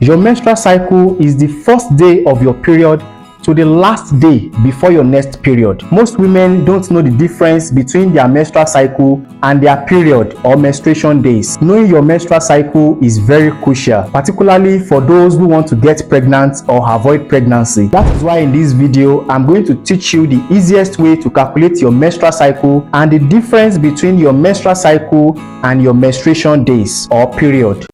Your menstrual cycle is the first day of your period to the last day before your next period. Most women don't know the difference between their menstrual cycle and their period or menstruation days. Knowing your menstrual cycle is very crucial, particularly for those who want to get pregnant or avoid pregnancy. That is why in this video, I'm going to teach you the easiest way to calculate your menstrual cycle and the difference between your menstrual cycle and your menstruation days or period.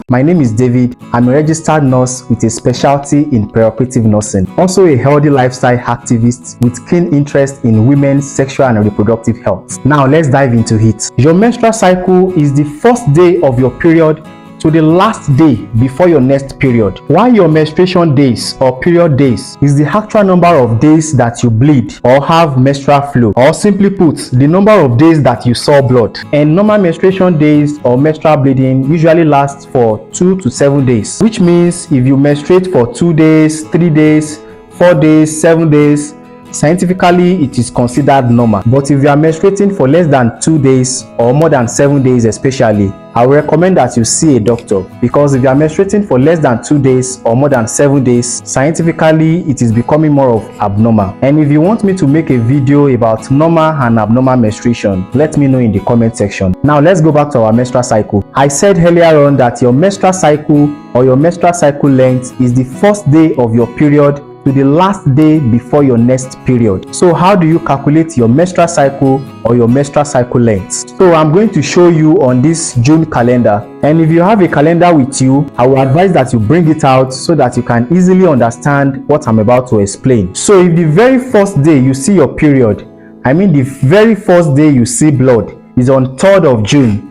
My name is David. I'm a registered nurse with a specialty in perioperative nursing. Also a healthy lifestyle activist with keen interest in women's sexual and reproductive health. Now let's dive into it. Your menstrual cycle is the first day of your period to the last day before your next period. While your menstruation days or period days is the actual number of days that you bleed or have menstrual flow, or simply put, the number of days that you saw blood. And normal menstruation days or menstrual bleeding usually lasts for 2 to 7 days, which means if you menstruate for 2 days, 3 days, 4 days, 7 days, scientifically it is considered normal. But if you are menstruating for less than 2 days or more than 7 days especially, I will recommend that you see a doctor, because if you are menstruating for less than 2 days or more than 7 days, scientifically it is becoming more of abnormal. And if you want me to make a video about normal and abnormal menstruation, let me know in the comment section. Now let's go back to our menstrual cycle. I said earlier on that your menstrual cycle or your menstrual cycle length is the first day of your period to the last day before your next period. So how do you calculate your menstrual cycle or your menstrual cycle length? So I'm going to show you on this June calendar, and if you have a calendar with you, I will advise that you bring it out so that you can easily understand what I'm about to explain. So if the very first day you see your period, I mean the very first day you see blood, is on 3rd of June.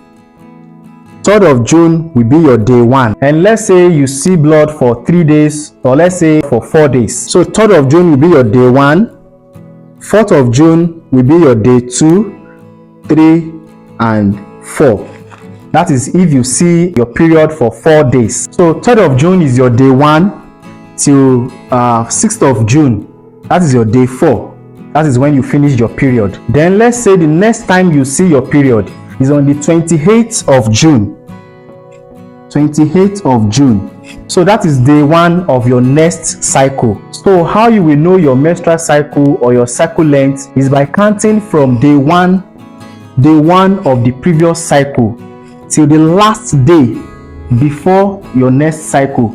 3rd of June will be your day 1, and let's say you see blood for 3 days, or let's say for 4 days. So 3rd of June will be your day 1, 4th of June will be your day 2, 3 and 4. That is if you see your period for 4 days. So 3rd of June is your day 1 till 6th of June, that is your day 4. That is when you finish your period. Then let's say the next time you see your period is on the 28th of June. 28th of June. So that is day 1 of your next cycle. So how you will know your menstrual cycle or your cycle length is by counting from day 1 of the previous cycle till the last day before your next cycle.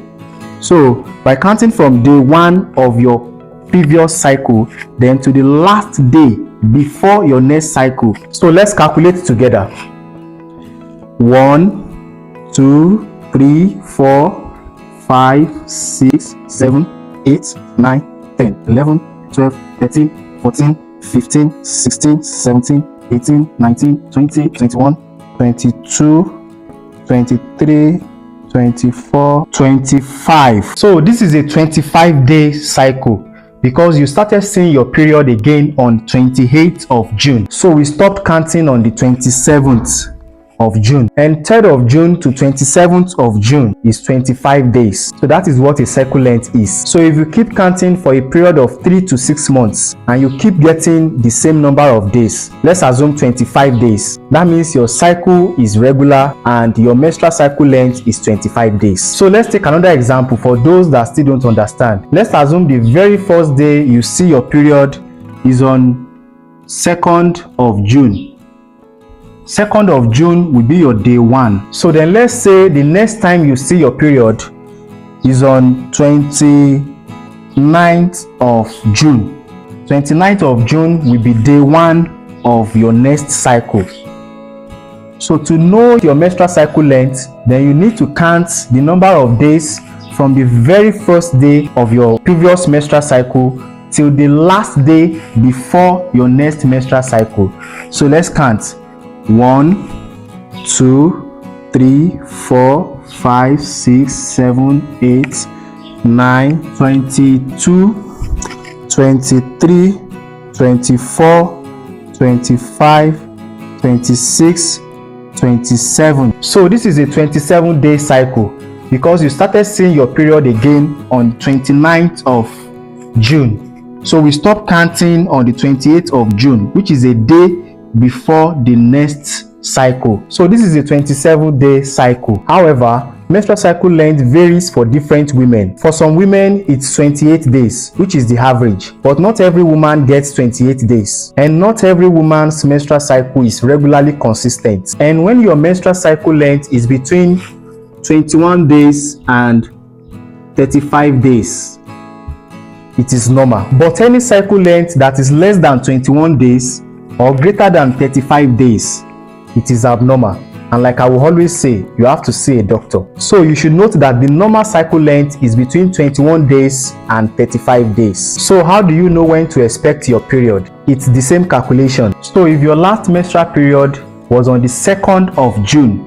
So by counting from day 1 of your previous cycle, then to the last day before your next cycle. So let's calculate together. 1, 2, 3, 4, 5, 6, 7, 8, 9, 10, 11, 12, 13, 14, 15, 16, 17, 18, 19, 20, 21, 22, 23, 24, 25. So this is a 25-day cycle, because you started seeing your period again on 28th of June. So we stopped counting on the 27th of June, and 3rd of June to 27th of June is 25 days. So that is what a cycle length is. So if you keep counting for a period of 3 to 6 months and you keep getting the same number of days, let's assume 25 days, that means your cycle is regular and your menstrual cycle length is 25 days. So let's take another example for those that still don't understand. Let's assume the very first day you see your period is on 2nd of June. 2nd of June will be your day 1. So then let's say the next time you see your period is on 29th of June. 29th of June will be day 1 of your next cycle. So to know your menstrual cycle length, then you need to count the number of days from the very first day of your previous menstrual cycle till the last day before your next menstrual cycle. So let's count. 1, 2, 3, 4, 5, 6, 7, 8, 9, 22, 23, 24, 25, 26, 27. So this is a 27-day cycle, because you started seeing your period again on 29th of June. So we stopped counting on the 28th of June, which is a day before the next cycle. So this is a 27-day cycle. However, menstrual cycle length varies for different women. For some women, it's 28 days, which is the average. But not every woman gets 28 days. And not every woman's menstrual cycle is regularly consistent. And when your menstrual cycle length is between 21 days and 35 days, it is normal. But any cycle length that is less than 21 days or greater than 35 days, it is abnormal. And like I will always say, you have to see a doctor. So you should note that the normal cycle length is between 21 days and 35 days. So how do you know when to expect your period? It's the same calculation. So if your last menstrual period was on the 2nd of June,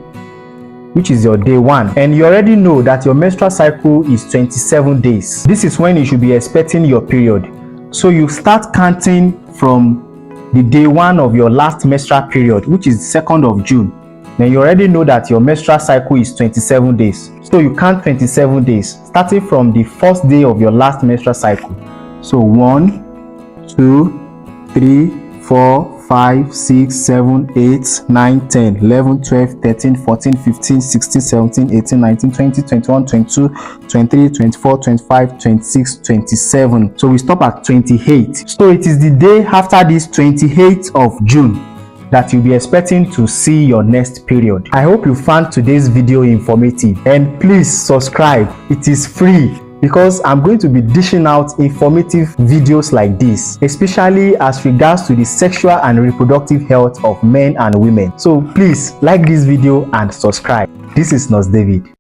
which is your day 1, and you already know that your menstrual cycle is 27 days, this is when you should be expecting your period. So you start counting from the day 1 of your last menstrual period, which is 2nd of June. Then you already know that your menstrual cycle is 27 days. So you count 27 days starting from the first day of your last menstrual cycle. So 1, 2, 3, 4, 5, 6, 7, 8, 9, 10, 11, 12, 13, 14, 15, 16, 17, 18, 19, 20, 21, 22, 23, 24, 25, 26, 27. So we stop at 28. So it is the day after this 28th of June that you'll be expecting to see your next period. I hope you found today's video informative, and please subscribe. It is free, because I'm going to be dishing out informative videos like this, especially as regards to the sexual and reproductive health of men and women. So please like this video and subscribe. This is Nurse David.